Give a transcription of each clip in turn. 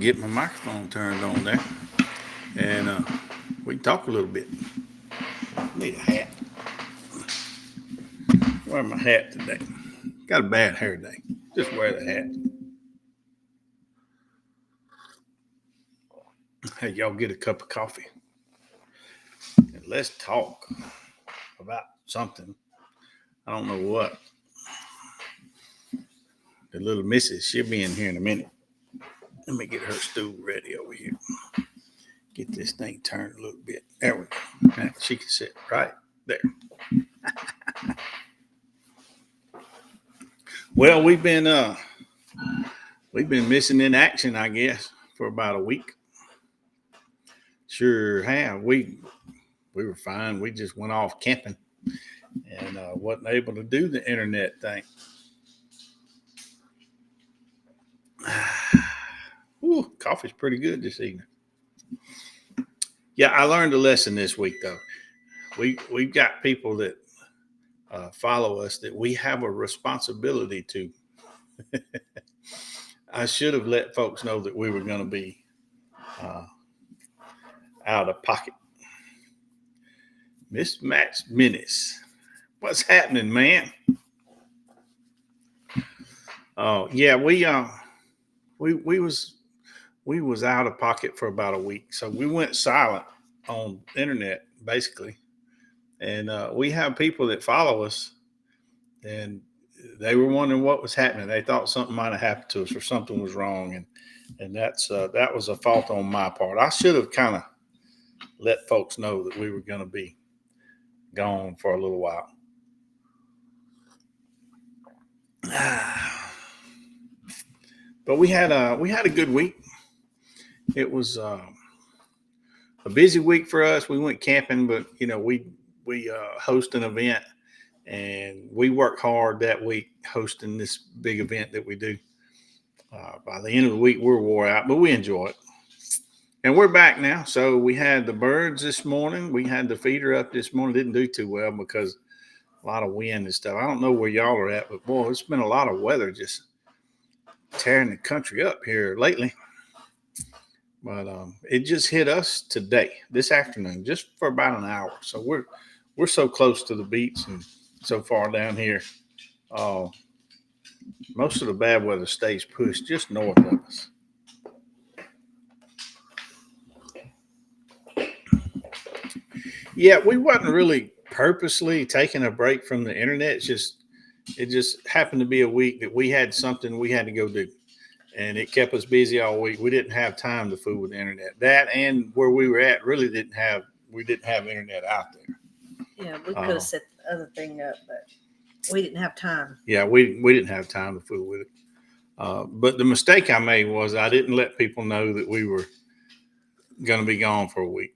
get my microphone turned on there, and we can talk a little bit. Need a hat. Wear my hat today. Got a bad hair day. Just wear the hat. Hey, y'all get a cup of coffee. And let's talk about something. I don't know what. The little missus, she'll be in here in a minute. Let me get her stool ready over here. Get this thing turned a little bit. There we go. Right, she can sit right there. Well, we've been missing in action, I guess, for about a week. Sure have. We were fine. We just went off camping and wasn't able to do the internet thing. Ooh, coffee's pretty good this evening. Yeah, I learned a lesson this week though. We've got people that follow us that we have a responsibility to. I should have let folks know that we were going to be out of pocket. Mismatched minutes. What's happening, man? Oh yeah, we was out of pocket for about a week, so we went silent on internet basically, and we have people that follow us, and they were wondering what was happening. They thought something might have happened to us or something was wrong, and that was a fault on my part. I should have kind of let folks know that we were going to be gone for a little while. But we had a good week. It was a busy week for us. We went camping, but we host an event, and we work hard that week hosting this big event that we do. By the end of the week, we're wore out, but we enjoy it. And we're back now. So we had the birds this morning. We had the feeder up this morning. Didn't do too well because a lot of wind and stuff. I don't know where y'all are at, but boy, it's been a lot of weather just tearing the country up here lately. But it just hit us today, this afternoon, just for about an hour. So we're so close to the beach and so far down here. Most of the bad weather stays pushed just north of us. Yeah, we wasn't really purposely taking a break from the internet. It just happened to be a week that we had something we had to go do, and it kept us busy all week. We didn't have time to fool with the internet. That and where we were at really didn't have internet out there. Yeah, we could have set the other thing up, but we didn't have time. Yeah, we didn't have time to fool with it. But the mistake I made was I didn't let people know that we were going to be gone for a week.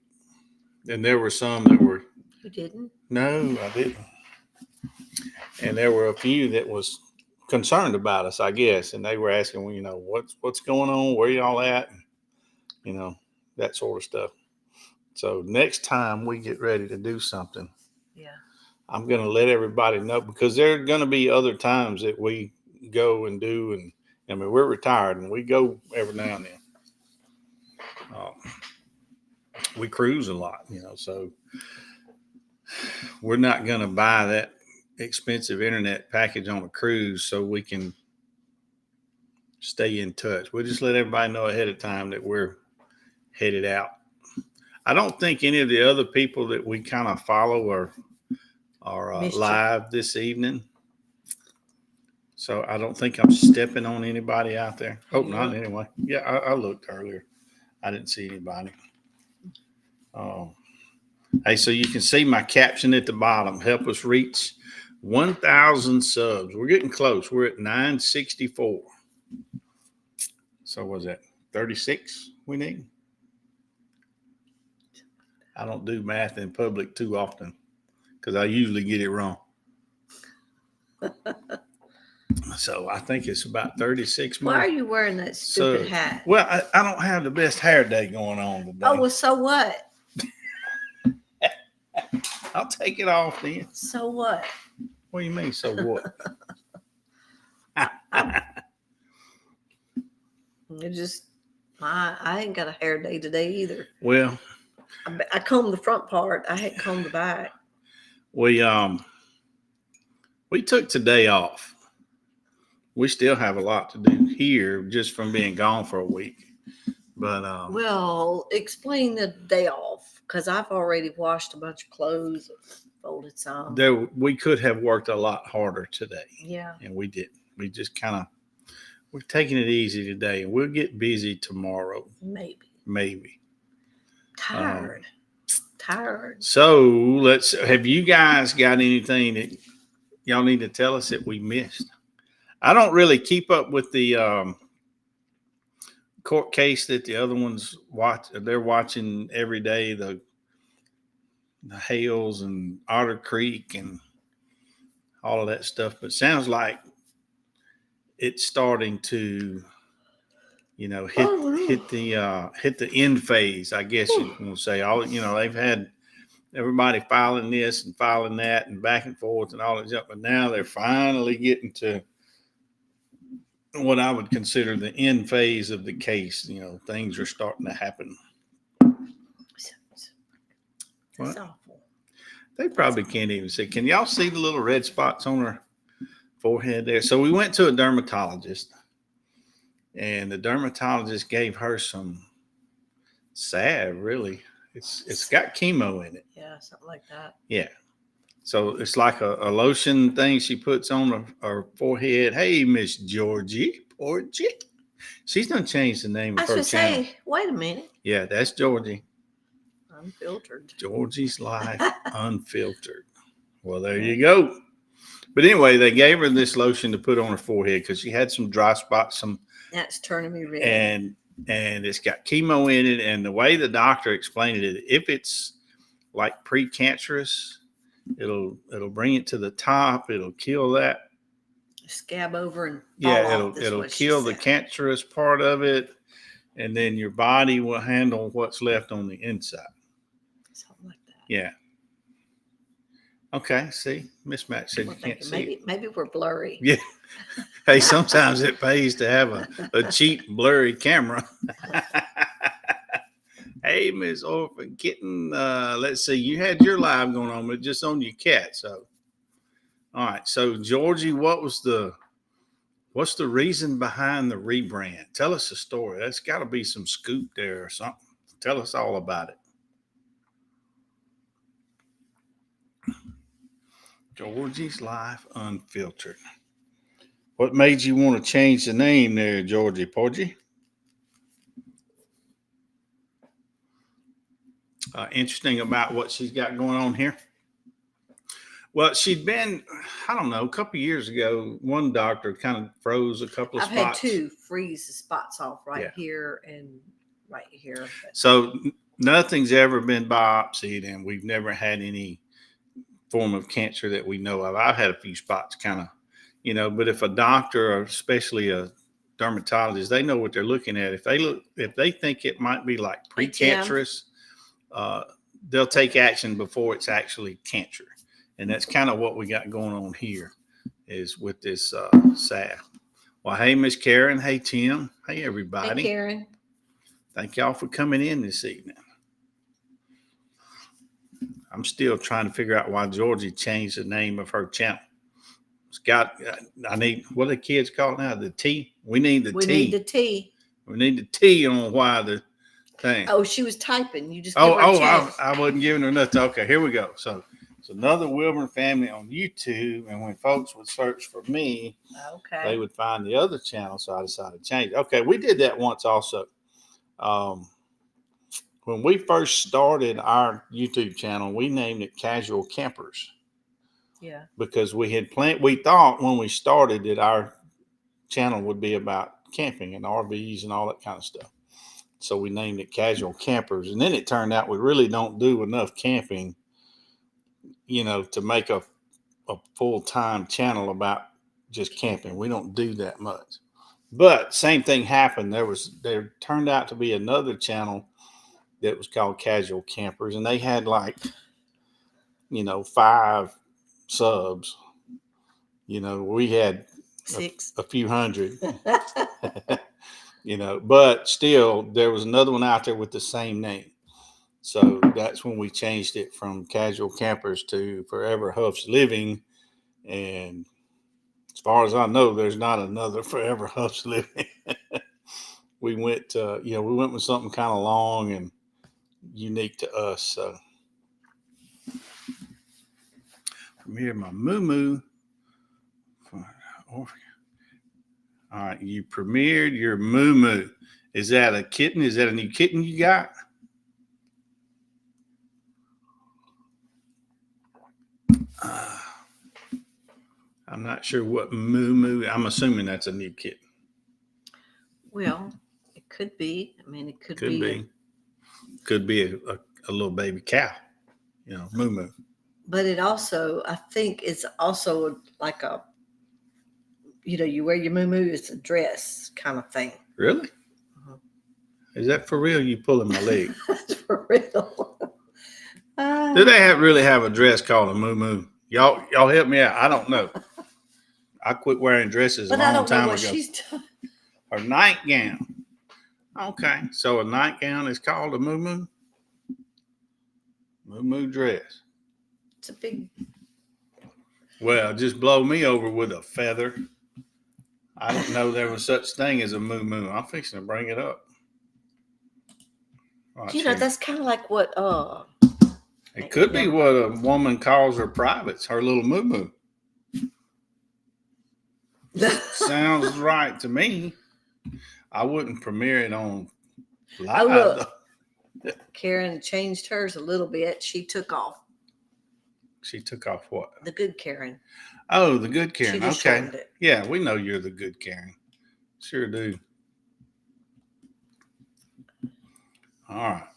And there were some that were. You didn't? No, I didn't. And there were a few that was concerned about us, I guess, and they were asking, well, what's going on? Where y'all at? And, that sort of stuff. So next time we get ready to do something, yeah, I'm going to let everybody know, because there are going to be other times that we go and do, and I mean, we're retired and we go every now and then. We cruise a lot, so we're not going to buy that expensive internet package on a cruise so we can stay in touch. We'll just let everybody know ahead of time that we're headed out. I don't think any of the other people that we kind of follow are live this evening. So I don't think I'm stepping on anybody out there. Hope not anyway. Yeah, I looked earlier. I didn't see anybody. Hey, so you can see my caption at the bottom. Help us reach 1,000 subs. We're getting close. We're at 964. So was that 36 we need? I don't do math in public too often because I usually get it wrong. So I think it's about 36 more. Why are you wearing that stupid hat? Well, I don't have the best hair day going on today. Oh, well, so what? I'll take it off then. So what? What do you mean, so what? It just I ain't got a hair day today either. Well, I combed the front part. I hadn't combed the back. we took today off. We still have a lot to do here just from being gone for a week. But well, explain the day off, because I've already washed a bunch of clothes, folded some. we could have worked a lot harder today. Yeah. And we didn't. We just we're taking it easy today. We'll get busy tomorrow. Maybe. Tired. So have you guys got anything that y'all need to tell us that we missed? I don't really keep up with the court case that the other ones they're watching every day, the Hales and Otter Creek and all of that stuff. But it sounds like it's starting to, hit the end phase, I guess you want to say. They've had everybody filing this and filing that and back and forth and all that stuff, but now they're finally getting to what I would consider the end phase of the case. Things are starting to happen. That's awful. They probably can't even see. Can y'all see the little red spots on her forehead there? So we went to a dermatologist, and the dermatologist gave her some salve. Really, it's got chemo in it. Yeah, something like that. Yeah. So it's like a lotion thing she puts on her forehead. Hey, Miss Georgie. She's done changed the name of her channel. Say, wait a minute. Yeah, that's Georgie. Unfiltered. Georgie's Life Unfiltered. Well, there you go. But anyway, they gave her this lotion to put on her forehead because she had some dry spots. That's turning me red. And it's got chemo in it. And the way the doctor explained it, if it's like precancerous, it'll bring it to the top. It'll kill that scab over and it'll kill the cancerous part of it, and then your body will handle what's left on the inside. Something like that. Yeah. Okay. See, mismatch said you can't see. Maybe we're blurry. Yeah. Hey, sometimes it pays to have a cheap blurry camera. Hey, Miss Orphan Kitten. Let's see. You had your live going on, but just on your cat. So, all right. So, Georgie, what's the reason behind the rebrand? Tell us the story. That's got to be some scoop there or something. Tell us all about it. Georgie's Life Unfiltered. What made you want to change the name there, Georgie Porgy? Interesting about what she's got going on here. Well, she'd been, I don't know, a couple of years ago, one doctor kind of froze a couple of spots. I've had two freeze the spots off here and right here. So nothing's ever been biopsied, and we've never had any form of cancer that we know of. I've had a few spots kind of, but if a doctor, or especially a dermatologist, they know what they're looking at. If they think it might be like precancerous, they'll take action before it's actually cancer. And that's kind of what we got going on here is with this salve. Well, hey, Miss Karen. Hey, Tim. Hey, everybody. Hey, Karen. Thank y'all for coming in this evening. I'm still trying to figure out why Georgie changed the name of her channel. It's got, what do the kids call it now? The T? We need the T. We need the T. We need the T on why the thing. Oh, she was typing. You just I wasn't giving her nothing. Okay, here we go. So it's another Wilburn family on YouTube, and when folks would search for me, they would find the other channel, so I decided to change it. Okay, we did that once also. When we first started our YouTube channel, we named it Casual Campers. Yeah. Because we thought when we started that our channel would be about camping and RVs and all that kind of stuff. So we named it Casual Campers. And then it turned out we really don't do enough camping, to make a full-time channel about just camping. We don't do that much. But same thing happened. There turned out to be another channel that was called Casual Campers, and they had 5 subs. We had 6, a few hundred. But still, there was another one out there with the same name. So that's when we changed it from Casual Campers to Forever Huffs Living. And as far as I know, there's not another Forever Huffs Living. We went, we went with something kind of long and unique to us. So, premiered my moo. All right, you premiered your moo. Is that a kitten? Is that a new kitten you got? I'm not sure what moo. I'm assuming that's a new kitten. Well, it could be. I mean, it could be. Could be a little baby cow, moo. But it also, I think it's also like a, you wear your moo, it's a dress kind of thing. Really? Uh-huh. Is that for real? You pulling my leg? That's for real. Do they really have a dress called a moo? Y'all help me out. I don't know. I quit wearing dresses a long time ago. She's done. Or nightgown. Okay, so a nightgown is called a moo? Moo dress. It's a big. Well, just blow me over with a feather. I didn't know there was such thing as a moo. I'm fixing to bring it up. That's kind of like what. It could be what a woman calls her privates, her little moo. Sounds right to me. I wouldn't premiere it on live. Oh, look. Karen changed hers a little bit. She took off. She took off what? The good Karen. Oh, the good Karen. She just okay. it. Yeah, we know you're the good Karen. Sure do. All right.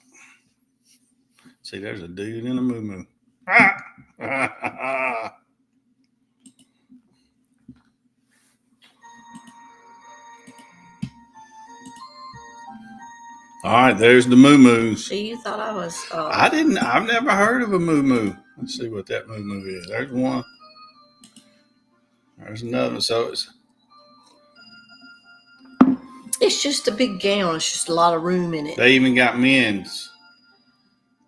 See, there's a dude in a moo. All right, there's the moo-moos. See, you thought I was. I've never heard of a moo. Let's see what that moo is. There's one. There's another. So it's just a big gown. It's just a lot of room in it. They even got men's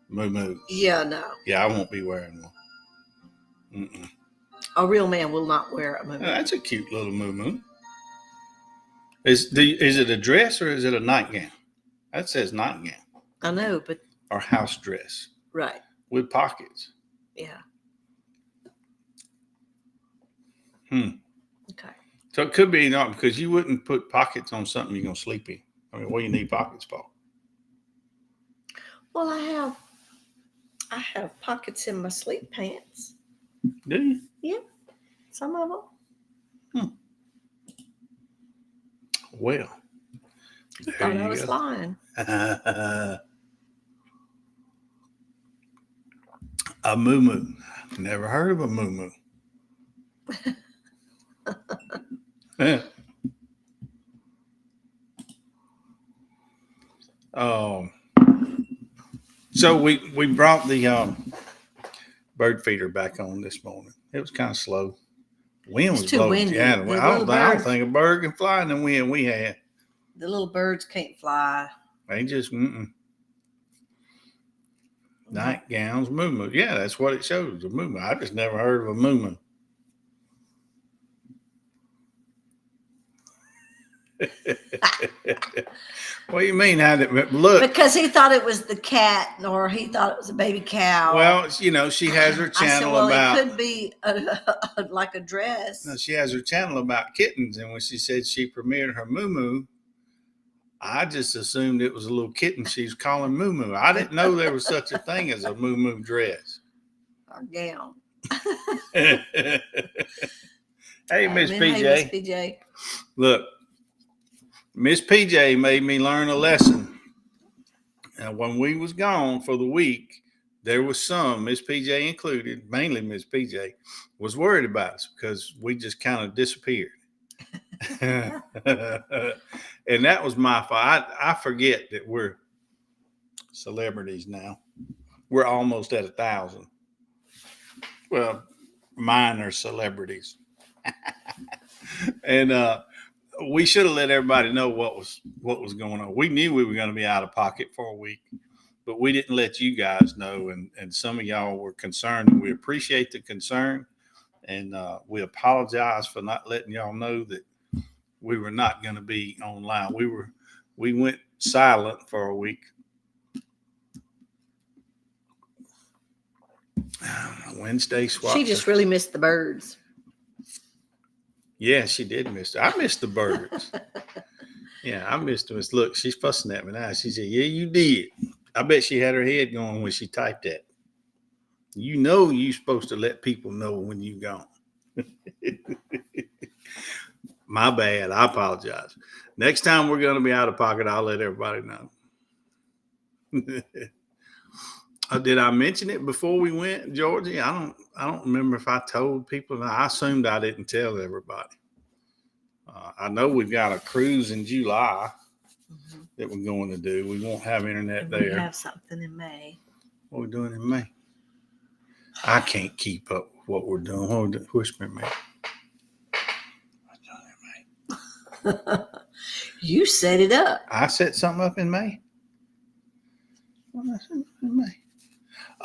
moo. Yeah, no. Yeah, I won't be wearing one. Mm-mm. A real man will not wear a moo. That's a cute little moo. Is it a dress or is it a nightgown? That says nightgown. I know, but. Or house dress. Right. With pockets. Yeah. Okay. So it could be not because you wouldn't put pockets on something you're going to sleep in. I mean, what do you need pockets for? Well, I have pockets in my sleep pants. Do you? Yeah. Some of them. Well. Thought I was lying. A moo. Never heard of a moo. So we brought the bird feeder back on this morning. It was kind of slow. Wind was too blowing. windy. Yeah, I don't think a bird can fly in the wind we had. The little birds can't fly. They just nightgowns, moo. Yeah, that's what it shows. A moo. I just never heard of a moo. What do you mean? How did it look? Because he thought it was the cat, or he thought it was a baby cow. Well, she has her channel about. It could be like a dress. No, she has her channel about kittens, and when she said she premiered her moo, I just assumed it was a little kitten she was calling moo. I didn't know there was such a thing as a moo dress. Or gown. Hey, Miss PJ. Hey, Miss PJ. Look, Miss PJ made me learn a lesson. And when we was gone for the week, there was some, Miss PJ included, mainly Miss PJ, was worried about us because we just kind of disappeared. And that was my fault. I forget that we're celebrities now. We're almost at 1,000. Well, minor celebrities. And we should have let everybody know what was going on. We knew we were going to be out of pocket for a week, but we didn't let you guys know. And some of y'all were concerned, and we appreciate the concern. And we apologize for not letting y'all know that we were not going to be online. We went silent for a week. Wednesday swap. She just really missed the birds. Yeah, she did miss it. I missed the birds. Yeah, I missed them. Look, she's fussing at me now. She said, "Yeah, you did." I bet she had her head going when she typed that. You know you're supposed to let people know when you're gone. My bad. I apologize. Next time we're going to be out of pocket, I'll let everybody know. Did I mention it before we went, Georgie? I don't remember if I told people. I assumed I didn't tell everybody. I know we've got a cruise in July that we're going to do. We won't have internet there. We have something in May. What are we doing in May? I can't keep up with what we're doing. Whisper in May. You set it up. I set something up in May. What did I set in May?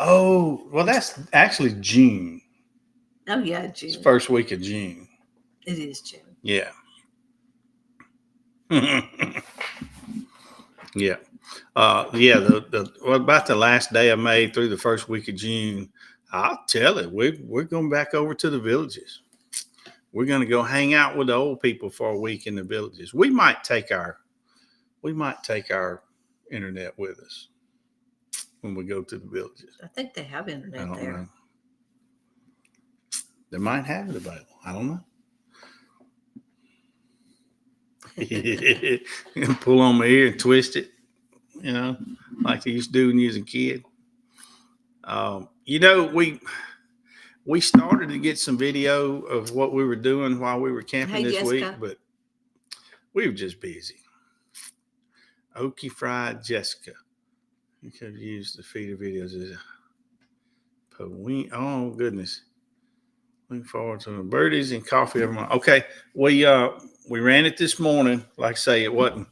Oh, well, that's actually June. Oh, yeah, June. It's the first week of June. It is June. Yeah. Yeah. About the last day of May through the first week of June, I'll tell it. We're going back over to the villages. We're going to go hang out with the old people for a week in the villages. We might take our internet with us when we go to the villages. I think they have internet I don't there. know. They might have it available. I don't know. Pull on my ear and twist it, like they used to do when you was a kid. We started to get some video of what we were doing while we were camping this week, but we were just busy. Okie fried Jessica. You could have used the feeder videos as oh goodness. Looking forward to the birdies and coffee every morning. Okay, we ran it this morning. Like I say, it wasn't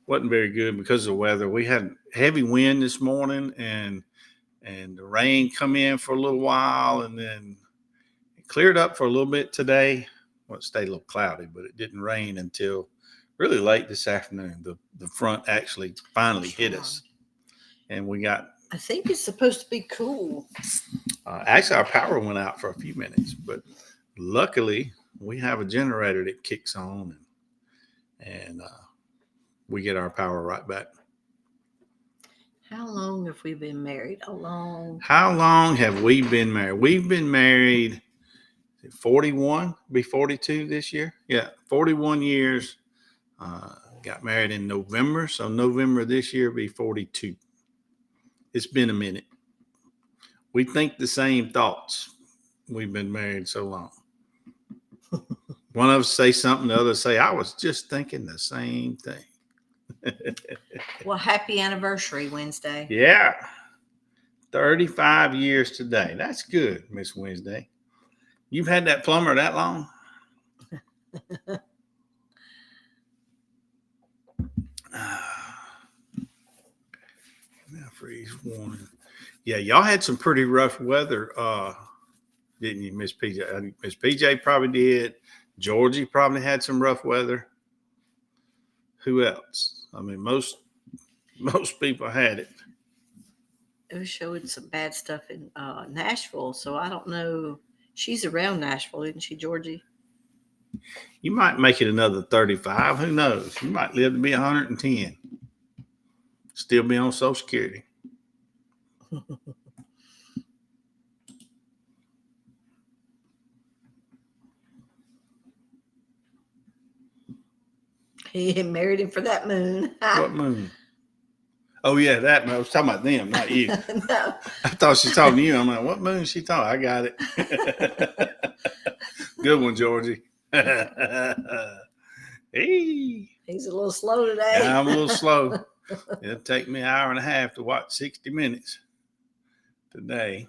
very good because of the weather. We had heavy wind this morning, and the rain come in for a little while, and then it cleared up for a little bit today. Well, it stayed a little cloudy, but it didn't rain until really late this afternoon. The front actually finally hit us, and we got. I think it's supposed to be cool. Actually, our power went out for a few minutes, but luckily we have a generator that kicks on, and we get our power right back. How long have we been married? How long have we been married? We've been married 41, be 42 this year. Yeah, 41 years. Got married in November, so November this year be 42. It's been a minute. We think the same thoughts. We've been married so long. One of us say something, the other say, I was just thinking the same thing. Well, happy anniversary Wednesday. Yeah. 35 years today. That's good, Miss Wednesday. You've had that plumber that long? Now freeze warning. Yeah, y'all had some pretty rough weather, didn't you, Miss PJ? Miss PJ probably did. Georgie probably had some rough weather. Who else? I mean, most people had it. It was showing some bad stuff in Nashville, so I don't know. She's around Nashville, isn't she, Georgie? You might make it another 35. Who knows? You might live to be 110. Still be on Social Security. He married him for that moon. What moon? Oh, yeah, that moon. I was talking about them, not you. No. I thought she was talking to you. I'm like, what moon is she talking? I got it. Good one, Georgie. Hey. He's a little slow today. Yeah, I'm a little slow. It'll take me an hour and a half to watch 60 minutes today.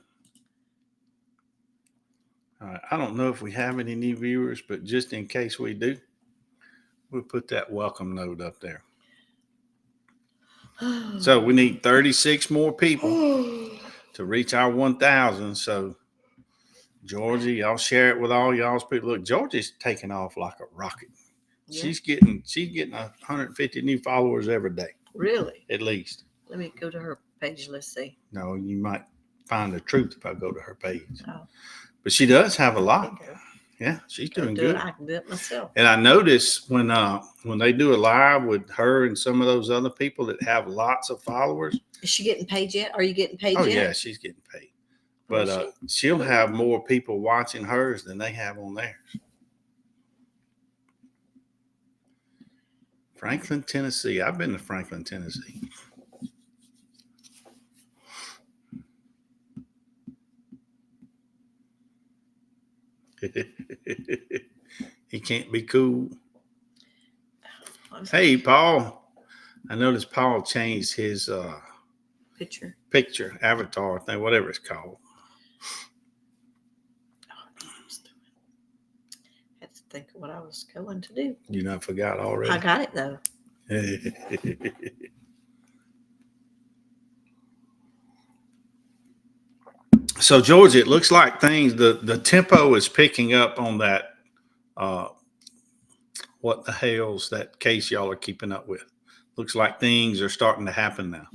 All right. I don't know if we have any new viewers, but just in case we do, We'll put that welcome note up there. So we need 36 more people to reach our 1,000. So Georgia, y'all share it with all y'all's people. Look, Georgia's taking off like a rocket. Yeah. She's getting 150 new followers every day, Really? at least. Let me go to her page. Let's see. No, you might find the truth if I go to her page. Oh, But she does have a lot. okay. Yeah, she's Go doing do good. it. I can do it myself. And I notice when they do a live with her and some of those other people that have lots of followers. Is she getting paid yet? Are you getting paid Oh yet? yeah, she's getting paid. But she'll have more people watching hers than they have on theirs. Franklin, Tennessee. I've been to Franklin, Tennessee. He can't be cool. Hey, Paul. I noticed Paul changed his picture, avatar thing, whatever it's called. I had to think of what I was going to do. You not forgot already? I got it though. So Georgia, it looks like the tempo is picking up on that. What the hell's that case y'all are keeping up with? Looks like things are starting to happen now.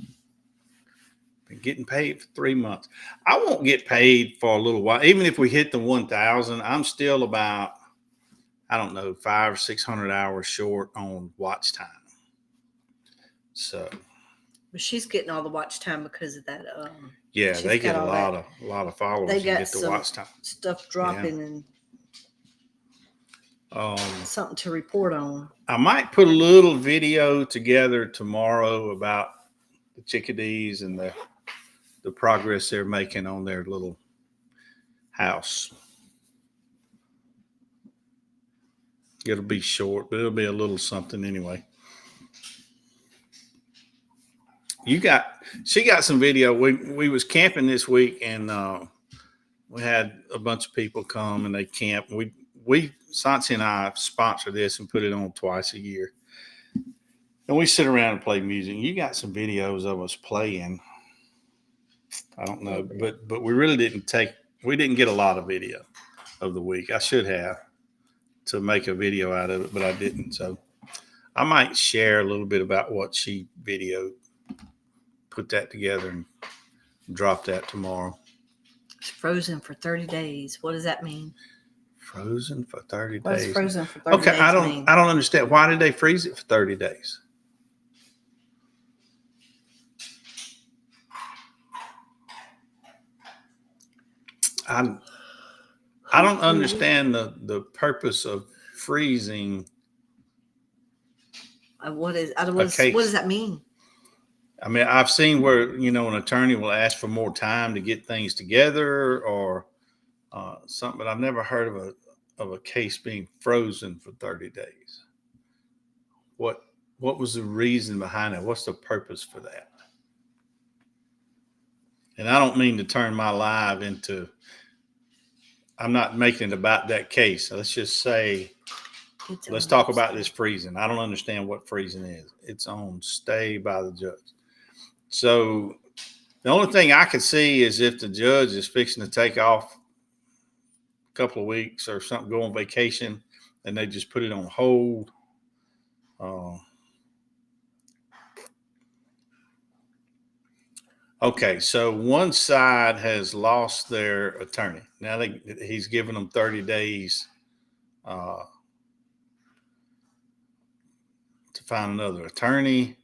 Been getting paid for 3 months. I won't get paid for a little while. Even if we hit the 1,000, I'm still about, I don't know, 500 or 600 hours short on watch time. So, but she's getting all the watch time because of that. Yeah, they get a lot of followers. They got get the watch time stuff dropping and something to report on. I might put a little video together tomorrow about the chickadees and the progress they're making on their little house. It'll be short, but it'll be a little something anyway. She got some video. We was camping this week and we had a bunch of people come and they camp. Santi and I sponsor this and put it on twice a year. And we sit around and play music. You got some videos of us playing. I don't know, but we really didn't get a lot of video of the week. I should have to make a video out of it, but I didn't. So I might share a little bit about what she videoed, put that together and drop that tomorrow. It's frozen for 30 days. What does that mean? Frozen for 30 days. What does frozen for 30 days Okay, I don't understand. Why did they freeze it for 30 days? I don't understand the purpose of freezing. What does that mean? I mean, I've seen where an attorney will ask for more time to get things together or something, but I've never heard of a case being frozen for 30 days. What was the reason behind it? What's the purpose for that? And I don't mean to turn my live into. I'm not making it about that case. Let's just say, let's talk about this freezing. I don't understand what freezing is. It's on stay by the judge. So the only thing I could see is if the judge is fixing to take off a couple of weeks or something, go on vacation, and they just put it on hold. Okay, so one side has lost their attorney. Now he's giving them 30 days to find another attorney.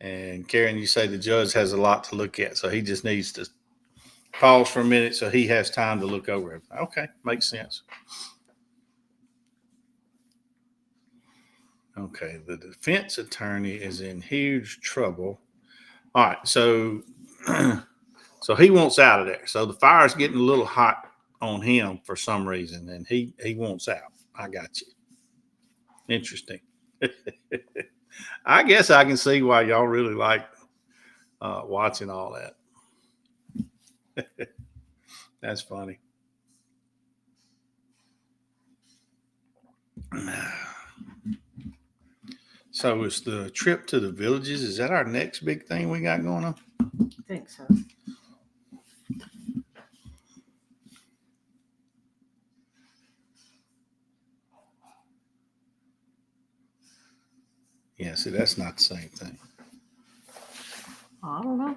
And Karen, you say the judge has a lot to look at, so he just needs to pause for a minute so he has time to look over it. Okay, makes sense. Okay, the defense attorney is in huge trouble. All right, so he wants out of there. So the fire's getting a little hot on him for some reason, and he wants out. I got you. Interesting. I guess I can see why y'all really like watching all that. That's funny. So it's the trip to the villages. Is that our next big thing we got going on? I think so. Yeah, see, that's not the same thing. I don't know.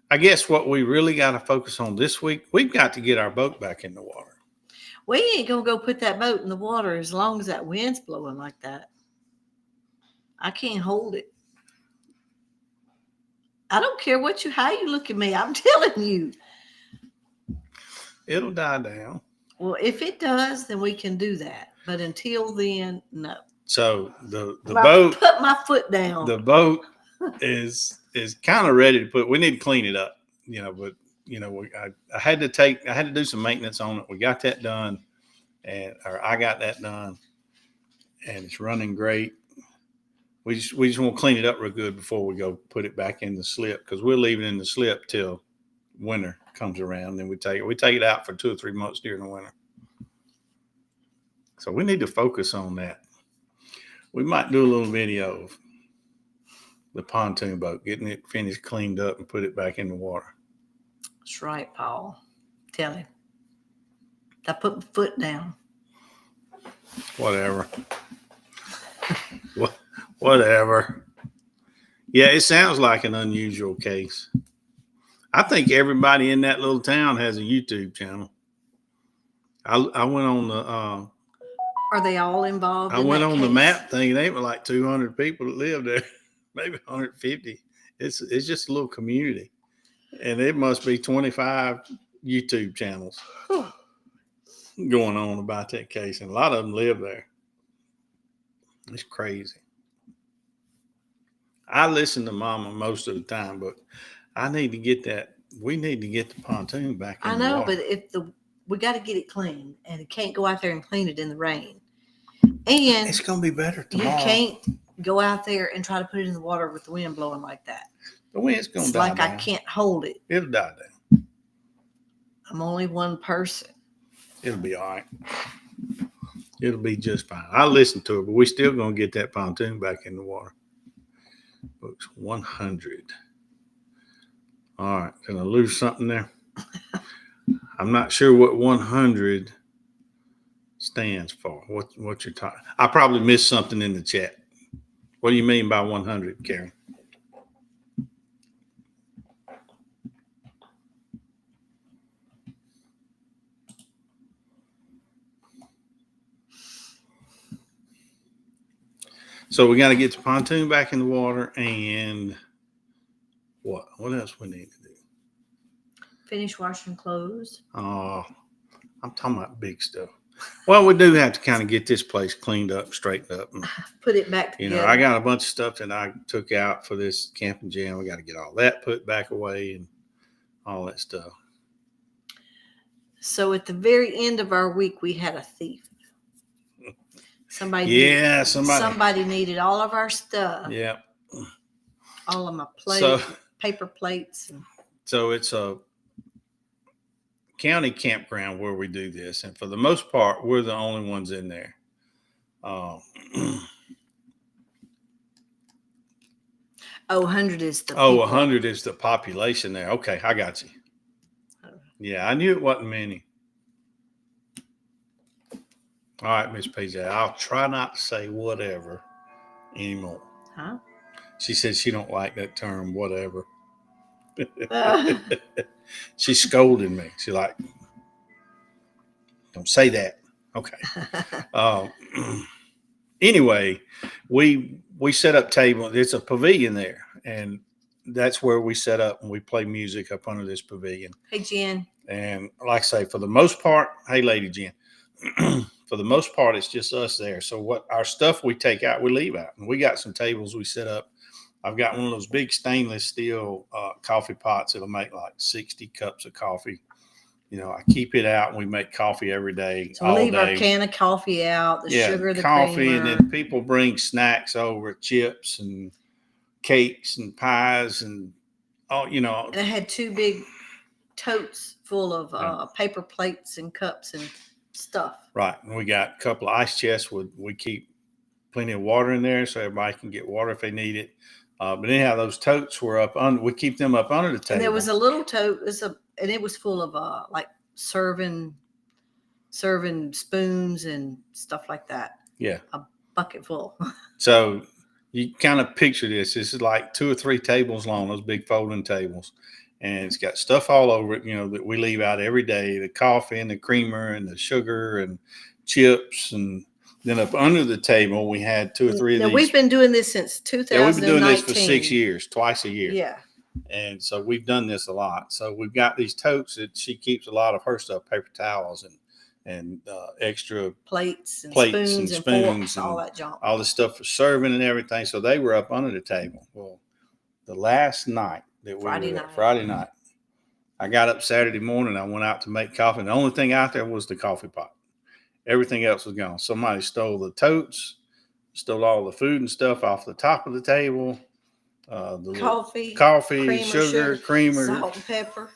I guess what we really got to focus on this week, we've got to get our boat back in the water. We ain't gonna go put that boat in the water as long as that wind's blowing like that. I can't hold it. I don't care how you look at me. I'm telling you. It'll die down. Well, if it does, then we can do that. But until then, no. So the boat, put my foot down. The boat is kind of ready to put. We need to clean it up, but I had to do some maintenance on it. We got that done, or I got that done, and it's running great. We just want to clean it up real good before we go put it back in the slip, because we're leaving in the slip till winter comes around. Then we take it out for 2 or 3 months during the winter. So we need to focus on that. We might do a little video of the pontoon boat, getting it finished, cleaned up, and put it back in the water. That's right, Paul. Tell him. I put my foot down. Whatever. Whatever. Yeah, it sounds like an unusual case. I think everybody in that little town has a YouTube channel. I went on the. Are they all involved? I went on the map thing. They were like 200 people that live there, maybe 150. It's just a little community, and it must be 25 YouTube channels going on about that case, and a lot of them live there. It's crazy. I listen to Mama most of the time, but I need to get that. We need to get the pontoon back in the water. But we got to get it clean, and it can't go out there and clean it in the rain. And it's going to be better tomorrow. You can't go out there and try to put it in the water with the wind blowing like that. The wind's going to die down. It's like I can't hold it. It'll die down. I'm only one person. It'll be all right. It'll be just fine. I'll listen to it, but we're still going to get that pontoon back in the water. Books 100. All right. Can I lose something there? I'm not sure what 100 stands for. What you're talking? I probably missed something in the chat. What do you mean by 100, Karen? So we got to get the pontoon back in the water, and what else we need to do? Finish washing clothes. Oh, I'm talking about big stuff. Well, we do have to kind of get this place cleaned up, straightened up, and put it back together. I got a bunch of stuff that I took out for this camping jam. We got to get all that put back away and all that stuff. So at the very end of our week, we had a thief. Somebody needed all of our stuff. Yeah. All of my plates, paper plates. So it's a county campground where we do this, and for the most part, we're the only ones in there. 100 is the people. 100 is the population there. Okay, I got you. Yeah, I knew it wasn't many. All right, Miss PJ, I'll try not to say whatever anymore. Huh? She said she don't like that term, whatever. She scolded me. She like, don't say that. Okay. Anyway, we set up table. It's a pavilion there, and that's where we set up and we play music up under this pavilion. Hey, Jen. And like I say, for the most part, hey, Lady Jen, for the most part, it's just us there. So what our stuff we take out, we leave out. And we got some tables we set up. I've got one of those big stainless steel coffee pots that'll make like 60 cups of coffee. I keep it out and we make coffee every day. So we leave our can of coffee out, the sugar, the coffee, creamer. And then people bring snacks over, chips and cakes and pies and all, And I had 2 big totes full of paper plates and cups and stuff. Right. And we got a couple of ice chests we keep plenty of water in there so everybody can get water if they need it. But anyhow, those totes were up under. We keep them up under the table. And there was a little tote. And it was full of like serving spoons and stuff like that. Yeah, a bucket full. So you kind of picture this. This is like 2 or 3 tables long, those big folding tables. And it's got stuff all over it, that we leave out every day, the coffee and the creamer and the sugar and chips. And then up under the table, we had 2 or 3 of now, these. we've been doing this since 2019. Yeah, we've been doing this for 6 years, twice a year. Yeah. And so we've done this a lot. So we've got these totes that she keeps a lot of her stuff, paper towels and extra plates and spoons and forks, all that junk. All the stuff for serving and everything. So they were up under the table. Well, the last night that we were there, Friday night, I got up Saturday morning. I went out to make coffee. And the only thing out there was the coffee pot. Everything else was gone. Somebody stole the totes, stole all the food and stuff off the top of the table. The coffee, sugar, creamer, salt and pepper.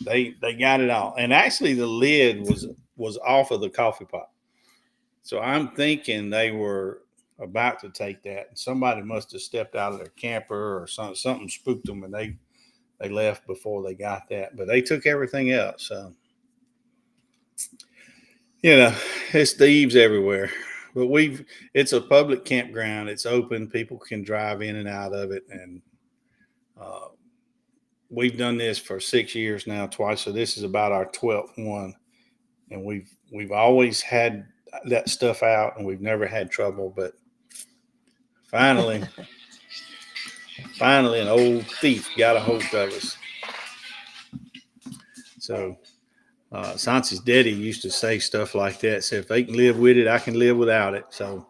They got it all. And actually the lid was off of the coffee pot. So I'm thinking they were about to take that. And somebody must have stepped out of their camper or something spooked them, and they left before they got that. But they took everything else. So, it's thieves everywhere. But it's a public campground. It's open. People can drive in and out of it. And we've done this for 6 years now, twice. So this is about our 12th one. And we've always had that stuff out, and we've never had trouble. But finally, an old thief got a hold of us. So Sansi's daddy used to say stuff like that. Say, if they can live with it, I can live without it. So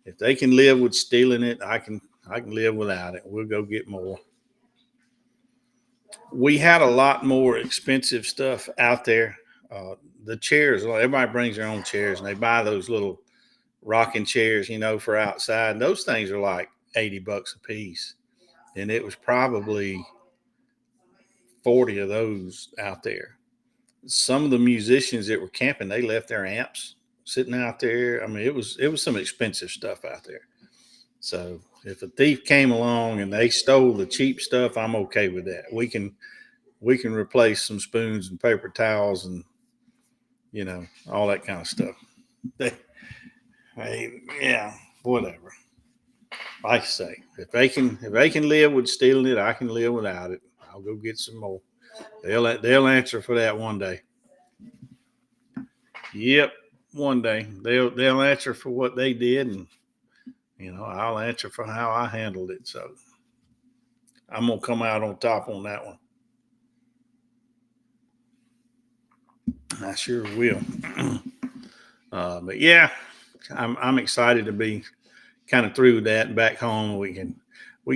if they can live with stealing it, I can live without it. We'll go get more. We had a lot more expensive stuff out there. The chairs, everybody brings their own chairs, and they buy those little rocking chairs, for outside. And those things are like $80 a piece. And it was probably 40 of those out there. Some of the musicians that were camping, they left their amps sitting out there. I mean, it was some expensive stuff out there. So if a thief came along and they stole the cheap stuff, I'm okay with that. We can replace some spoons and paper towels and all that kind of stuff. Whatever. Like I say, if they can live with stealing it, I can live without it. I'll go get some more. They'll answer for that one day. Yep, one day they'll answer for what they did, and I'll answer for how I handled it. So I'm gonna come out on top on that one. I sure will. But yeah, I'm excited to be kind of through with that and back home. We can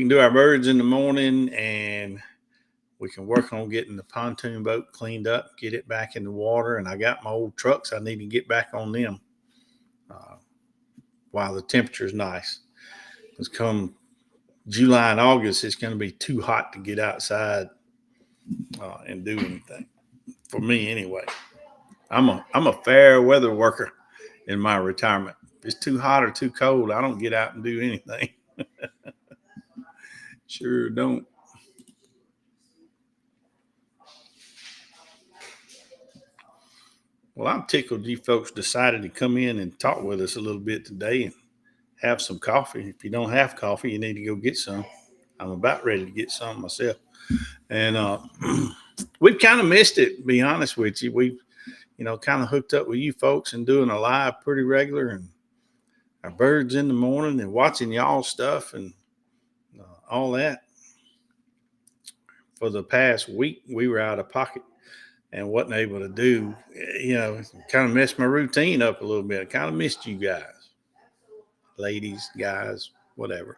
do our birds in the morning, and we can work on getting the pontoon boat cleaned up, get it back in the water. And I got my old trucks. I need to get back on them while the temperature's nice. Because come July and August, it's going to be too hot to get outside and do anything. For me, anyway. I'm a fair weather worker in my retirement. If it's too hot or too cold, I don't get out and do anything. Sure don't. Well, I'm tickled you folks decided to come in and talk with us a little bit today and have some coffee. If you don't have coffee, you need to go get some. I'm about ready to get some myself. And we've kind of missed it, to be honest with you. We've, kind of hooked up with you folks and doing a live pretty regular, and our birds in the morning and watching y'all stuff and all that. For the past week, we were out of pocket and wasn't able to do, kind of messed my routine up a little bit. I kind of missed you guys, ladies, guys, whatever.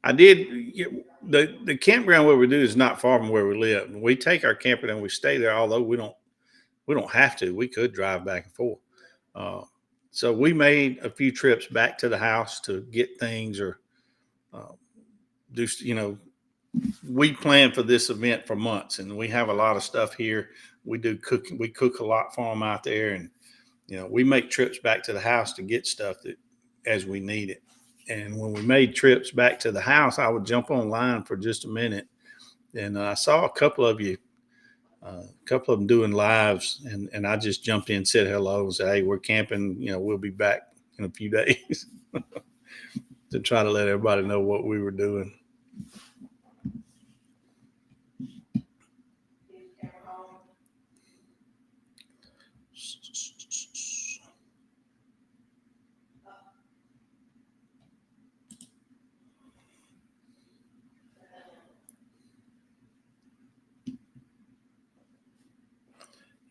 I did. The campground where we do is not far from where we live. We take our camper and we stay there, although we don't have to. We could drive back and forth. So we made a few trips back to the house to get things or do, we planned for this event for months, and we have a lot of stuff here. We do cook. We cook a lot for them out there, and we make trips back to the house to get stuff that as we need it. And when we made trips back to the house, I would jump online for just a minute. And I saw a couple of you, a couple of them doing lives. And I just jumped in, said hello, and said, hey, we're camping. We'll be back in a few days to try to let everybody know what we were doing.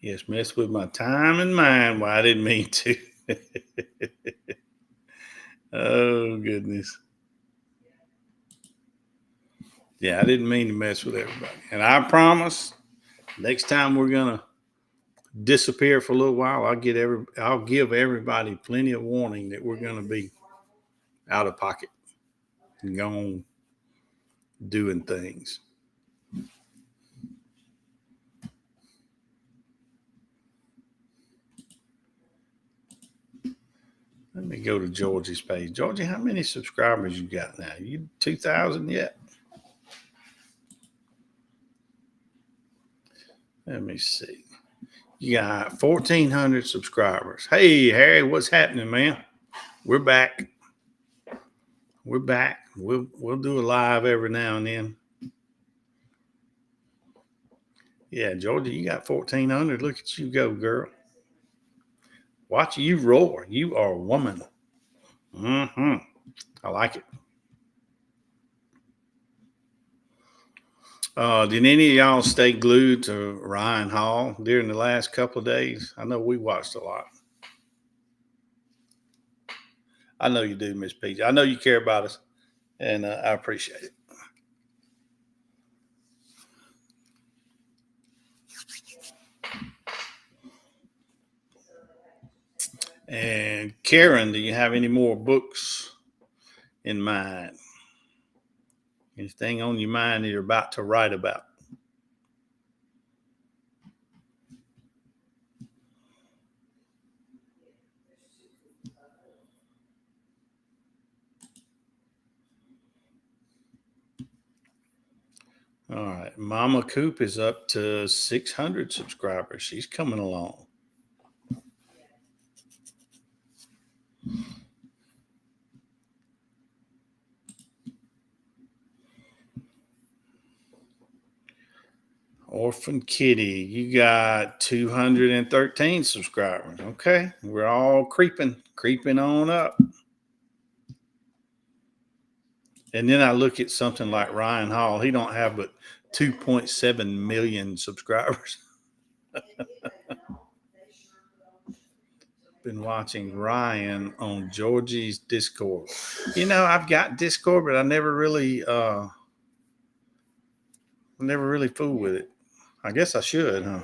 Yes, mess with my time and mind. Well, I didn't mean to. Oh, goodness. Yeah, I didn't mean to mess with everybody. And I promise next time we're going to disappear for a little while, I'll give everybody plenty of warning that we're going to be out of pocket and gone doing things. Let me go to Georgie's page. Georgie, how many subscribers you got now? You 2,000 yet? Let me see. You got 1,400 subscribers. Hey, Harry, what's happening, man? We're back. We're back. We'll do a live every now and then. Yeah, Georgia, you got 1,400. Look at you go, girl. Watch you roar. You are a woman. I like it. Did any of y'all stay glued to Ryan Hall during the last couple of days? I know we watched a lot. I know you do, Miss Peach. I know you care about us, and I appreciate it. And Karen, do you have any more books in mind? Anything on your mind that you're about to write about? All right. Mama Coop is up to 600 subscribers. She's coming along. Orphan Kitty, you got 213 subscribers. Okay. We're all creeping on up. And then I look at something like Ryan Hall. He don't have but 2.7 million subscribers. Been watching Ryan on Georgie's Discord. I've got Discord, but I never really fool with it. I guess I should, huh?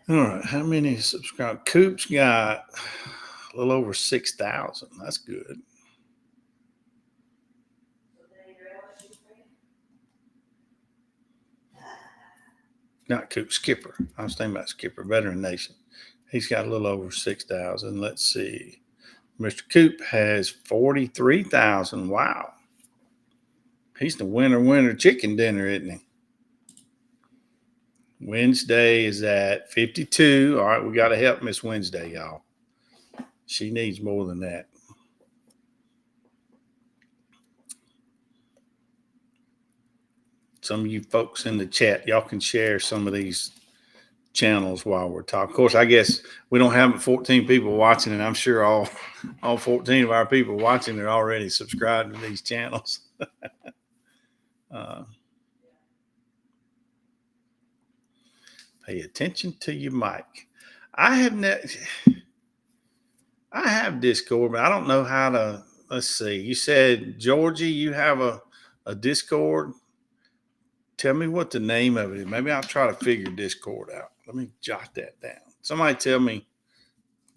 All right, how many subscribers? Coop's got a little over 6,000. That's good. Not Coop, Skipper. I was thinking about Skipper, Veteran Nation. He's got a little over 6,000. Let's see. Mr. Coop has 43,000. Wow. He's the winner chicken dinner, isn't he? Wednesday is at 52. All right, we got to help Miss Wednesday, y'all. She needs more than that. Some of you folks in the chat, y'all can share some of these channels while we're talking. Of course, I guess we don't have 14 people watching, and I'm sure all 14 of our people watching are already subscribed to these channels. Pay attention to your mic. I have Discord, but I don't know how to. Let's see. You said, Georgie, you have a Discord. Tell me what the name of it is. Maybe I'll try to figure Discord out. Let me jot that down. Somebody tell me,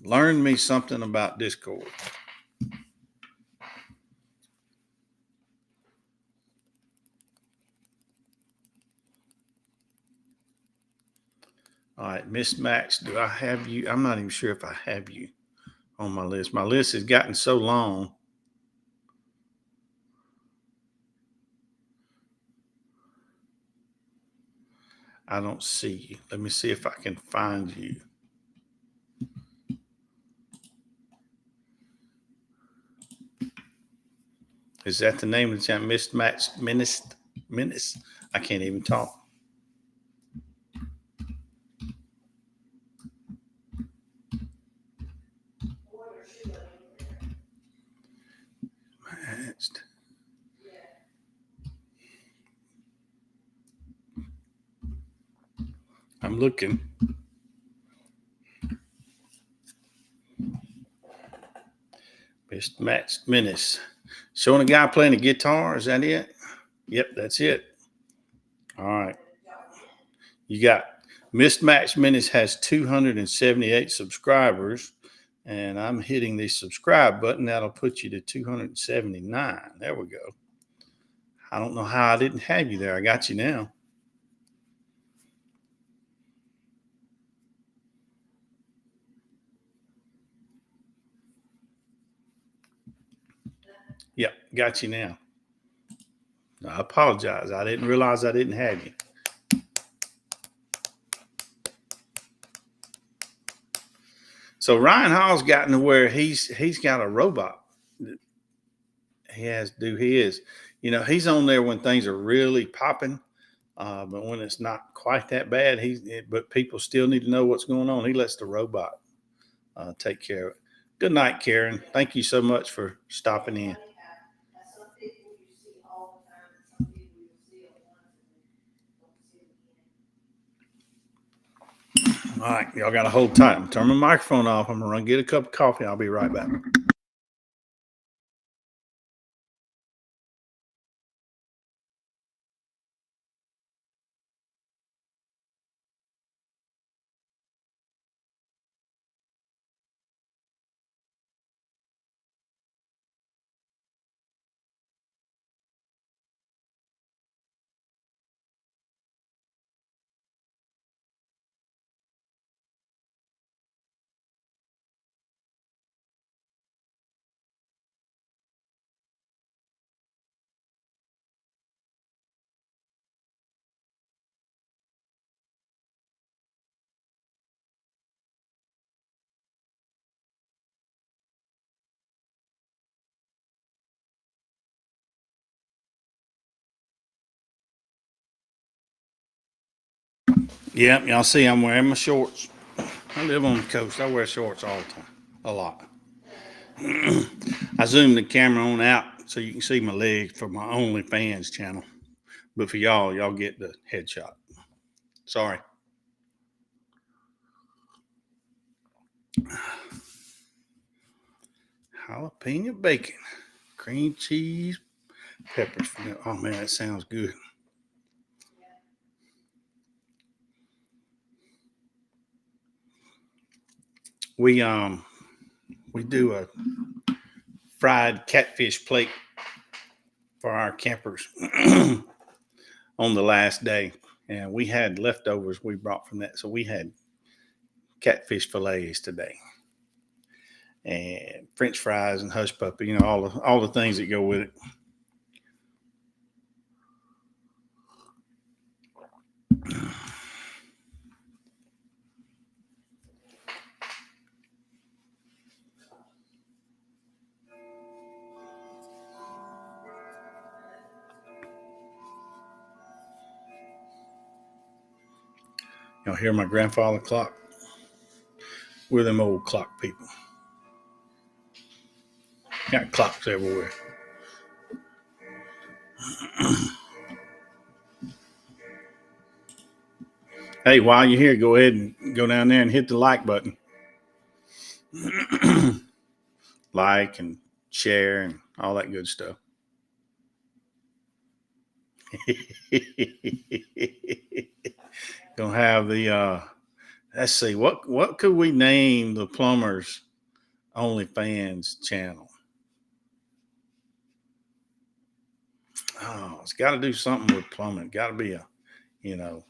learn me something about Discord. All right, mismatched. Do I have you? I'm not even sure if I have you on my list. My list has gotten so long. I don't see you. Let me see if I can find you. Is that the name of the channel? Mismatched Menace? I can't even talk. Matched. I'm looking. Mismatched Menace. Showing a guy playing the guitar. Is that it? Yep, that's it. All right. You got Mismatched Menace has 278 subscribers, and I'm hitting the subscribe button. That'll put you to 279. There we go. I don't know how I didn't have you there. I got you now. Yep, got you now. I apologize. I didn't realize I didn't have you. So Ryan Hall's gotten to where he's got a robot. He has to do his. You know, he's on there when things are really popping, but when it's not quite that bad, but people still need to know what's going on. He lets the robot take care of it. Good night, Karen. Thank you so much for stopping in. All right, y'all got to hold tight. I'm turn my microphone off. I'm gonna run get a cup of coffee. I'll be right back. Yep, y'all see I'm wearing my shorts. I live on the coast. I wear shorts all the time, a lot. I zoom the camera on out so you can see my legs for my OnlyFans channel. But for y'all get the headshot. Sorry. Jalapeno bacon, cream cheese, peppers. Oh man, that sounds good. We do a fried catfish plate for our campers on the last day, and we had leftovers we brought from that, so we had catfish fillets today, and French fries and hush puppy. You know all the things that go with it. Y'all hear my grandfather clock? We're them old clock people. Got clocks everywhere. Hey, while you're here, go ahead and go down there and hit the like button. Like and share and all that good stuff. Gonna have the let's see, what could we name the plumbers OnlyFans channel? Oh, it's got to do something with plumbing. Got to be a, you know,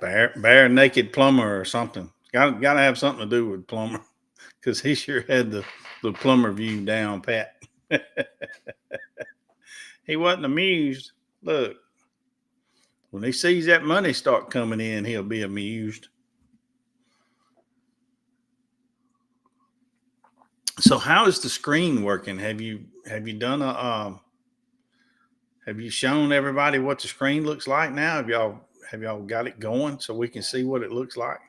Bare naked plumber or something. Got to have something to do with plumber because he sure had the plumber view down pat. He wasn't amused. Look, when he sees that money start coming in, he'll be amused. So how is the screen working? Have you done a have you shown everybody what the screen looks like now? Have y'all got it going so we can see what it looks like?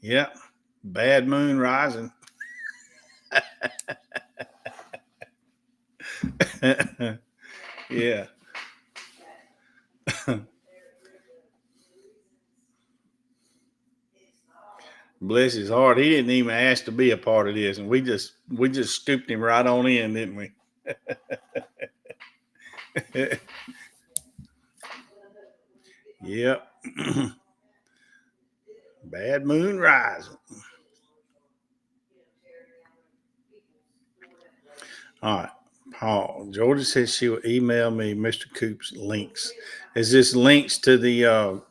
Yeah. Bad moon rising. Yeah. Bless his heart. He didn't even ask to be a part of this, and we just scooped him right on in, didn't we? Yep. Bad moon rising. All right. Paul. Georgia says she will email me Mr. Coop's links. Is this links to the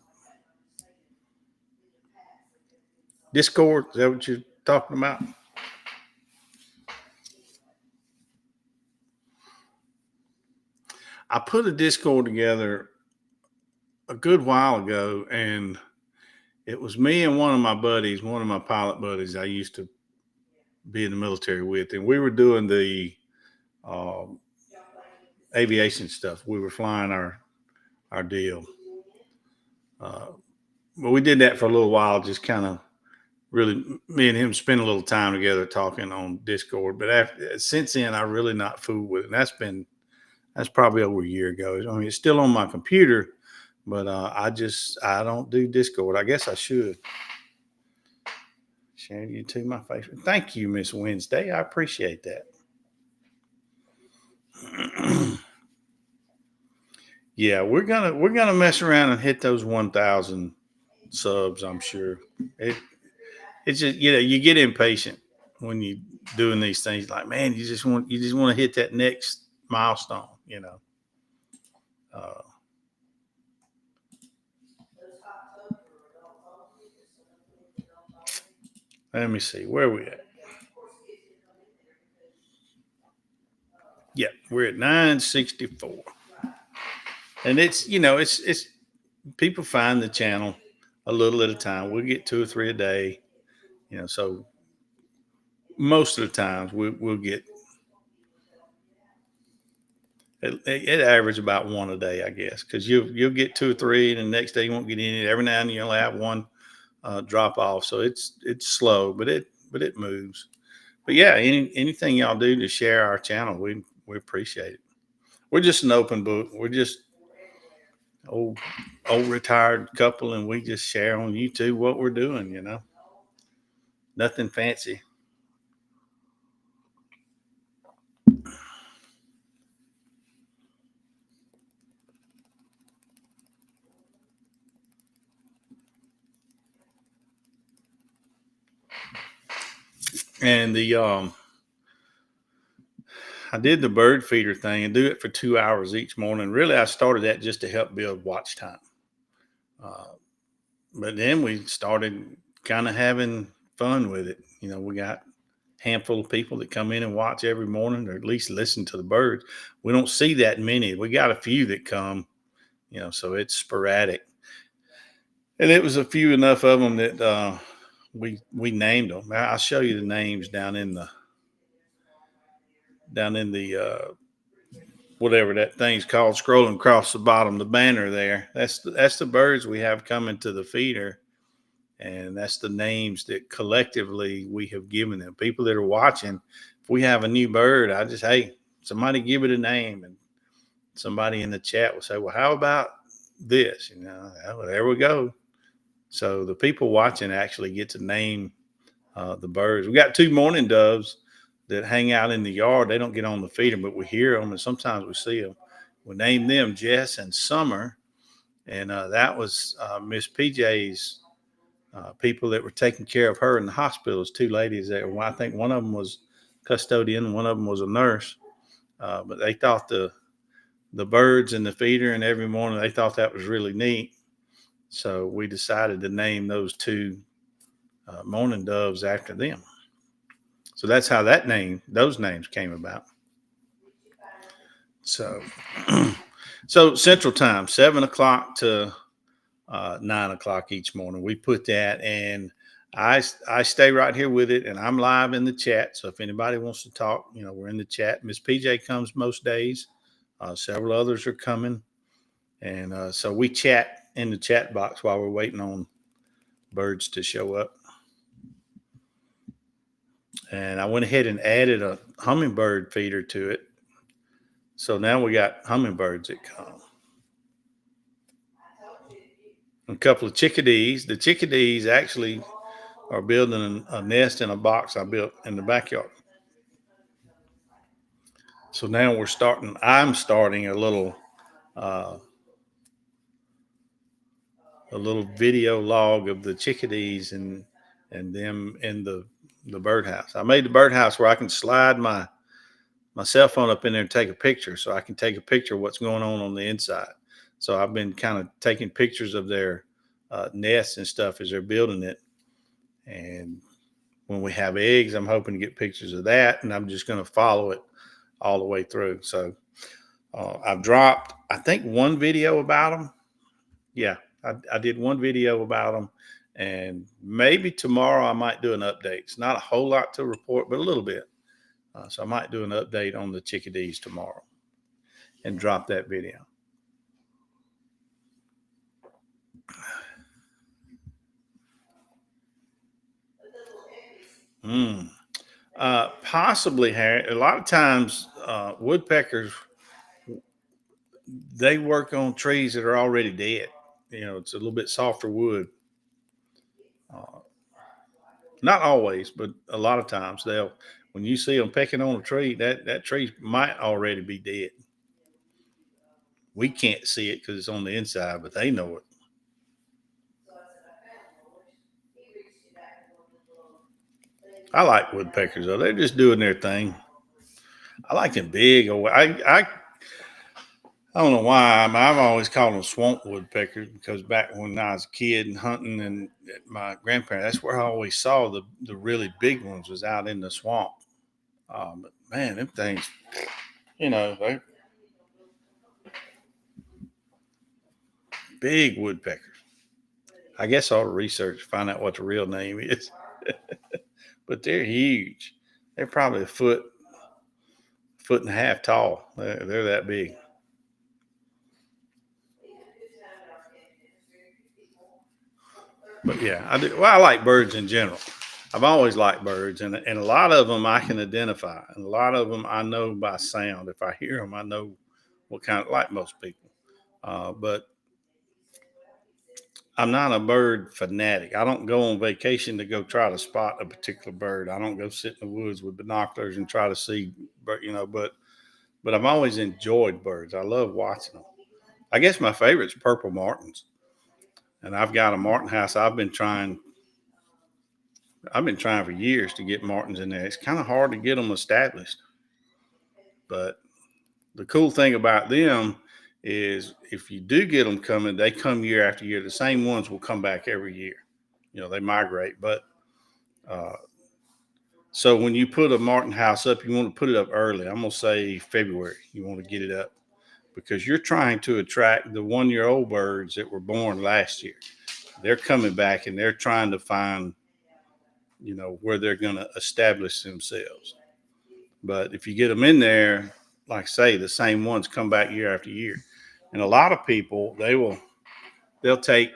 Discord? Is that what you're talking about? I put a Discord together a good while ago, and it was me and one of my buddies, one of my pilot buddies I used to be in the military with, and we were doing the uh, aviation stuff. We were flying our deal, uh, but we did that for a little while, just kind of really me and him spent a little time together talking on Discord. But since then, I really not fooled with it. And that's probably over a year ago. I mean, it's still on my computer, but I don't do Discord. I guess I should. Share you to my Facebook. Thank you, Miss Wednesday. I appreciate that. Yeah, we're gonna mess around and hit those 1,000 subs. I'm sure. It's just you get impatient when you doing these things. Like, man, you just want to hit that next milestone. Uh, Let me see where we at. Yeah, we're at 964, and it's people find the channel a little at a time. We'll get two or three a day. So most of the times we'll get it average about one a day, I guess, because you'll get two or three, and the next day you won't get any. Every now and then you'll have one drop off, so it's slow, but it moves. But yeah, anything y'all do to share our channel, we appreciate it. We're just an open book. We're just old old retired couple, and we just share on YouTube what we're doing. Nothing fancy. And I did the bird feeder thing and do it for 2 hours each morning. Really, I started that just to help build watch time. Uh, but then we started kind of having fun with it. We got a handful of people that come in and watch every morning, or at least listen to the birds. We don't see that many. We got a few that come, so it's sporadic. And it was a few enough of them that we named them. I'll show you the names down in the whatever that thing's called, scrolling across the bottom, the banner there. That's the birds we have coming to the feeder, and that's the names that collectively we have given them. People that are watching, if we have a new bird, I just, hey, somebody give it a name, and somebody in the chat will say, well, how about this? Well, there we go. So the people watching actually get to name the birds. We got two mourning doves that hang out in the yard. They don't get on the feeder, but we hear them, and sometimes we see them. We named them Jess and Summer, and that was Miss PJ's people that were taking care of her in the hospital. Two ladies there. Well, I think one of them was custodian. One of them was a nurse, but they thought the birds and the feeder and every morning, they thought that was really neat. So we decided to name those two mourning doves after them. So that's how those names came about. So, so Central Time, 7 o'clock to 9 o'clock each morning. We put that, and I stay right here with it, and I'm live in the chat. So if anybody wants to talk, we're in the chat. Miss PJ comes most days. Several others are coming, and so we chat in the chat box while we're waiting on birds to show up. And I went ahead and added a hummingbird feeder to it. So now we got hummingbirds that come. A couple of chickadees. The chickadees actually are building a nest in a box I built in the backyard. So now I'm starting a little video log of the chickadees and them in the birdhouse. I made the birdhouse where I can slide my cell phone up in there and take a picture, so I can take a picture of what's going on the inside. So I've been kind of taking pictures of their nests and stuff as they're building it. And when we have eggs, I'm hoping to get pictures of that, and I'm just going to follow it all the way through. So I've dropped, I think, one video about them. Yeah, I did one video about them, and maybe tomorrow I might do an update. It's not a whole lot to report, but a little bit. So I might do an update on the chickadees tomorrow and drop that video. Possibly, Harry. A lot of times, woodpeckers, they work on trees that are already dead. It's a little bit softer wood. Not always, but a lot of times when you see them pecking on a tree, that tree might already be dead. We can't see it because it's on the inside, but they know it. I like woodpeckers though; they're just doing their thing. I like them big. I don't know why. I've always called them swamp woodpeckers because back when I was a kid and hunting and at my grandparents, that's where I always saw the really big ones was out in the swamp. But man, them things, they big woodpeckers. I guess I ought to research, find out what the real name is. But they're huge. They're probably a foot and a half tall. They're that big. But yeah, I do. Well, I like birds in general. I've always liked birds, and a lot of them I can identify, and a lot of them I know by sound. If I hear them, I know what kind. Like most people, but I'm not a bird fanatic. I don't go on vacation to go try to spot a particular bird. I don't go sit in the woods with binoculars and try to see, but I've always enjoyed birds. I love watching them. I guess my favorite is purple martins, and I've got a martin house. I've been trying for years to get martins in there. It's kind of hard to get them established, but the cool thing about them is if you do get them coming, they come year after year. The same ones will come back every year. They migrate, but so when you put a martin house up, you want to put it up early. I'm gonna say February. You want to get it up because you're trying to attract the 1-year-old birds that were born last year. They're coming back and they're trying to find, where they're going to establish themselves. But if you get them in there, like I say, the same ones come back year after year. And a lot of people, they'll take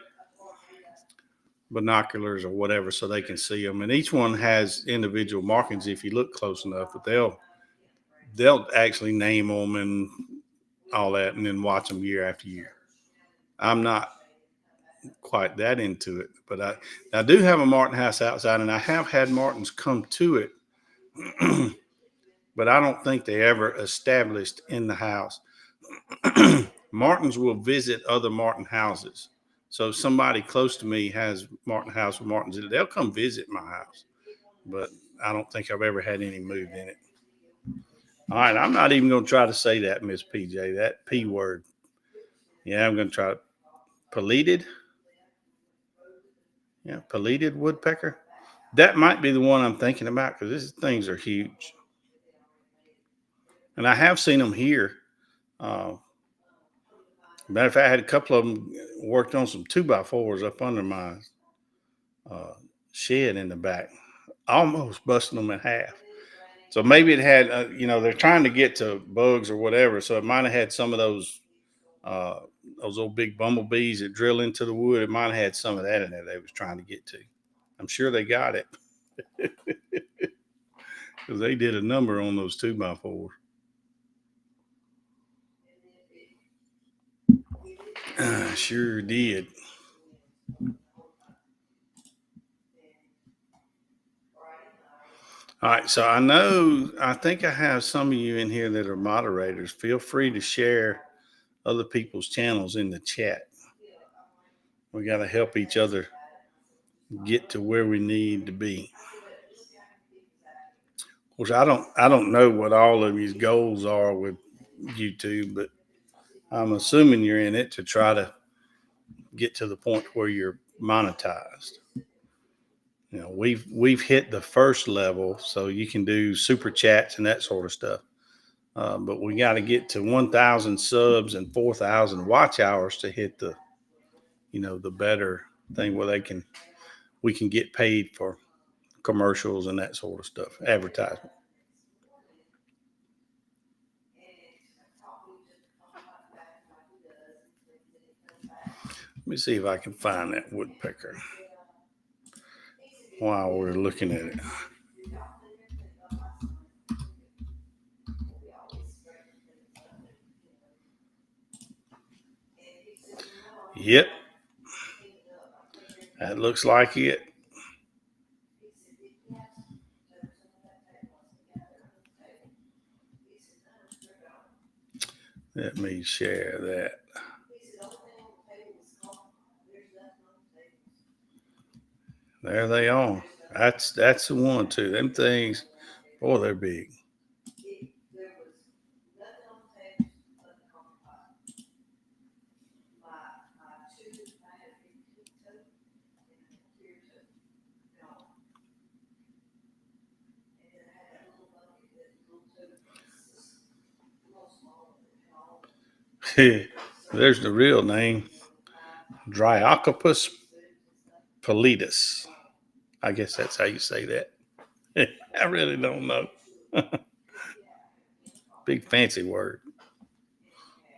binoculars or whatever so they can see them. And each one has individual markings if you look close enough, but they'll actually name them and all that and then watch them year after year. I'm not quite that into it, but I do have a martin house outside, and I have had martins come to it, but I don't think they ever established in the house. Martins will visit other martin houses. So if somebody close to me has martin house with martins in it, they'll come visit my house. But I don't think I've ever had any moved in it. All right, I'm not even going to try to say that, Miss PJ, that P word. Yeah, I'm going to try Pelleted. Yeah, pelleted woodpecker. That might be the one I'm thinking about because these things are huge. And I have seen them here. Matter of fact, I had a couple of them worked on some 2x4s up under my uh, shed in the back, almost busting them in half. So maybe it had, they're trying to get to bugs or whatever. So it might have had some of uh, those old big bumblebees that drill into the wood. It might have had some of that in there they was trying to get to. I'm sure they got it because they did a number on those 2x4s. Sure did. All right, so I think I have some of you in here that are moderators. Feel free to share other people's channels in the chat. We got to help each other get to where we need to be. Of course, I don't know what all of these goals are with YouTube, but I'm assuming you're in it to try to get to the point where you're monetized. We've hit the first level, so you can do super chats and that sort of stuff. But we got to get to 1,000 subs and 4,000 watch hours to hit the better thing where we can get paid for commercials and that sort of stuff, advertisement. Let me see if I can find that woodpecker while we're looking at it. Yep, that looks like it. Let me share that. There they are. That's the one too. Them things, boy, they're big. There's the real name, Dryocopus pallidus. I guess that's how you say that. I really don't know. Big fancy word.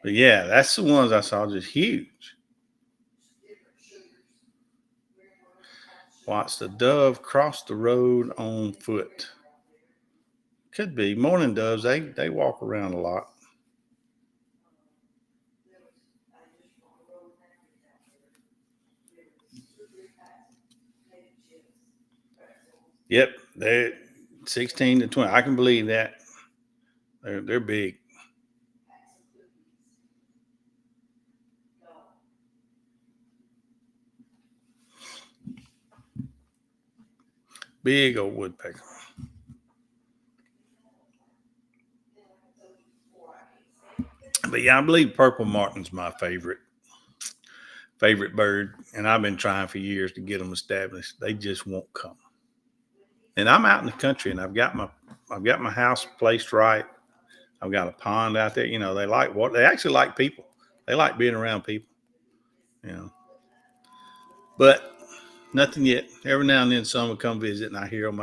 But yeah, that's the ones I saw, just huge. Watch the dove cross the road on foot. Could be. Morning doves, they walk around a lot. Yep, they're 16 to 20. I can believe that. They're big. Big old woodpecker. But yeah, I believe purple martin's my favorite bird, and I've been trying for years to get them established. They just won't come. And I'm out in the country, and I've got my house placed right. I've got a pond out there. They like what they actually like people. They like being around people. You know, but nothing yet. Every now and then, some will come visit, and I hear them.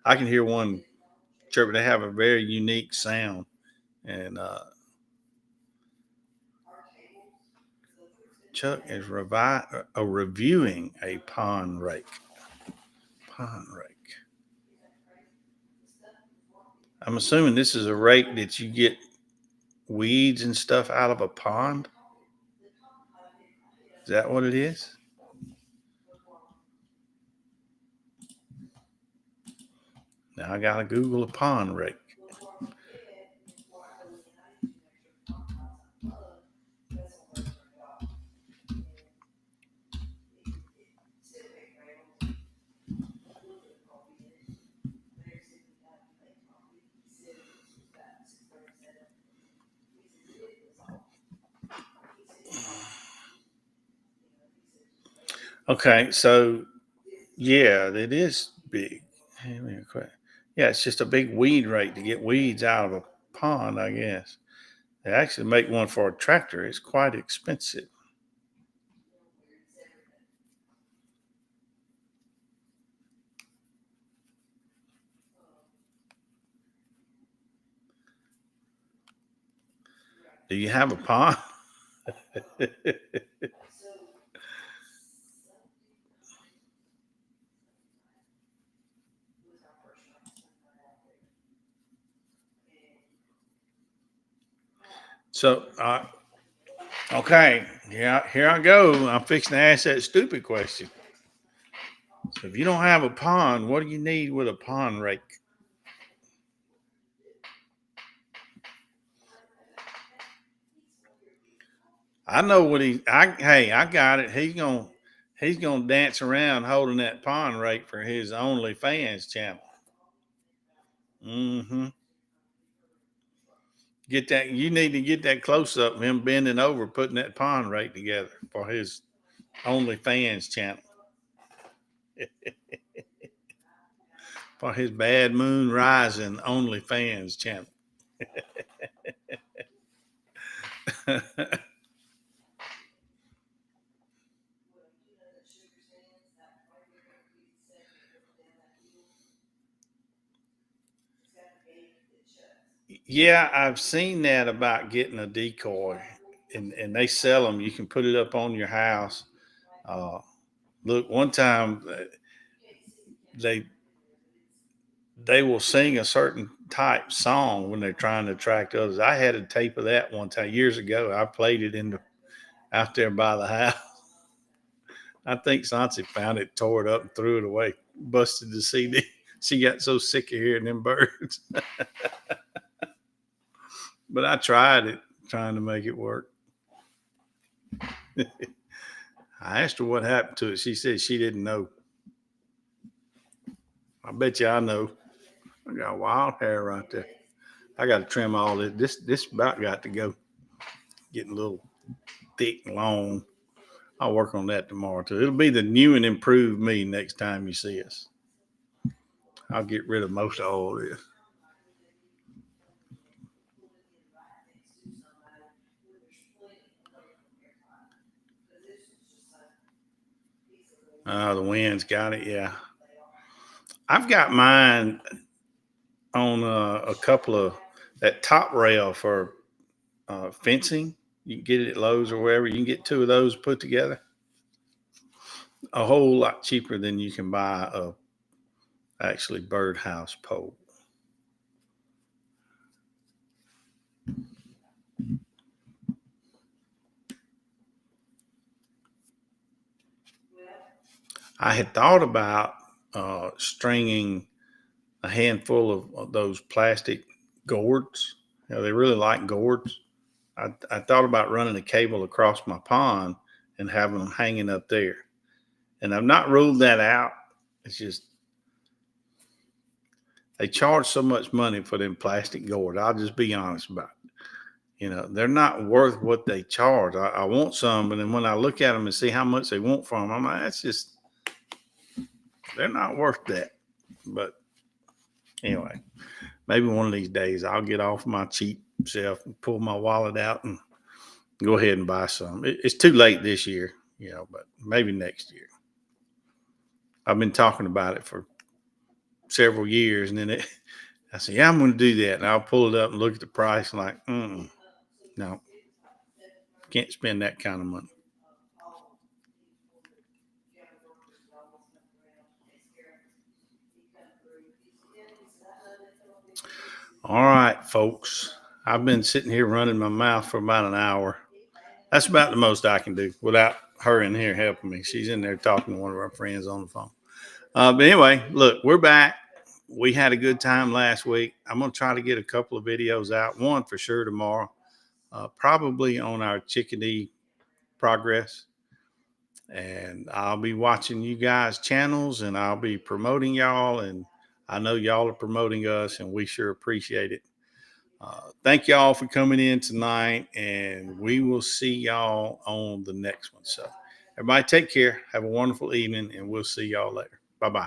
I can hear one chirping. They have a very unique sound, and Chuck is reviewing a pond rake. Pond rake. I'm assuming this is a rake that you get weeds and stuff out of a pond. Is that what it is? Now I gotta Google a pond rake. Okay, so yeah, it is big. Hey, let me quit. Yeah, it's just a big weed rake to get weeds out of a pond, I guess. They actually make one for a tractor. It's quite expensive. Do you have a pond? So, okay, yeah, here I go. I'm fixing to ask that stupid question. So, if you don't have a pond, what do you need with a pond rake? I know what hey, I got it. He's gonna dance around holding that pond rake for his OnlyFans channel. Mm-hmm. Get that. You need to get that close up of him bending over, putting that pond rake together for his OnlyFans channel. For his Bad Moon Rising OnlyFans channel. Yeah, I've seen that about getting a decoy, and they sell them. You can put it up on your house. Uh, Look, one time they they will sing a certain type song when they're trying to attract others. I had a tape of that one time years ago. I played it out there by the house. I think Sansi found it, tore it up, and threw it away. Busted the CD. She got so sick of hearing them birds. But I tried it, trying to make it work. I asked her what happened to it. She said she didn't know. I bet you I know. I got wild hair right there. I got to trim all this. This about got to go. Getting a little thick and long. I'll work on that tomorrow too. It'll be the new and improved me next time you see us. I'll get rid of most of all this. The wind's got it. Yeah, I've got mine on a couple of that top rail for fencing. You can get it at Lowe's or wherever. You can get two of those put together. A whole lot cheaper than you can buy a actually birdhouse pole. I had thought about stringing a handful of those plastic gourds. You know, they really like gourds. I thought about running a cable across my pond and having them hanging up there. And I've not ruled that out. It's just they charge so much money for them plastic gourds. I'll just be honest about it. You know, they're not worth what they charge. I want some, but then when I look at them and see how much they want from them, I'm like, that's just they're not worth that. But anyway, maybe one of these days I'll get off my cheap self and pull my wallet out and go ahead and buy some. It's too late this year, but maybe next year. I've been talking about it for several years, and then I said, "Yeah, I'm going to do that." And I'll pull it up and look at the price, and like, no, can't spend that kind of money. All right, folks. I've been sitting here running my mouth for about an hour. That's about the most I can do without her in here helping me. She's in there talking to one of our friends on the phone. But anyway, look, we're back. We had a good time last week. I'm going to try to get a couple of videos out. One for sure tomorrow, probably on our chickadee progress. And I'll be watching you guys' channels and I'll be promoting y'all. And I know y'all are promoting us and we sure appreciate it. Thank y'all for coming in tonight, and we will see y'all on the next one. So, Everybody take care. Have a wonderful evening, and we'll see y'all later. Bye-bye.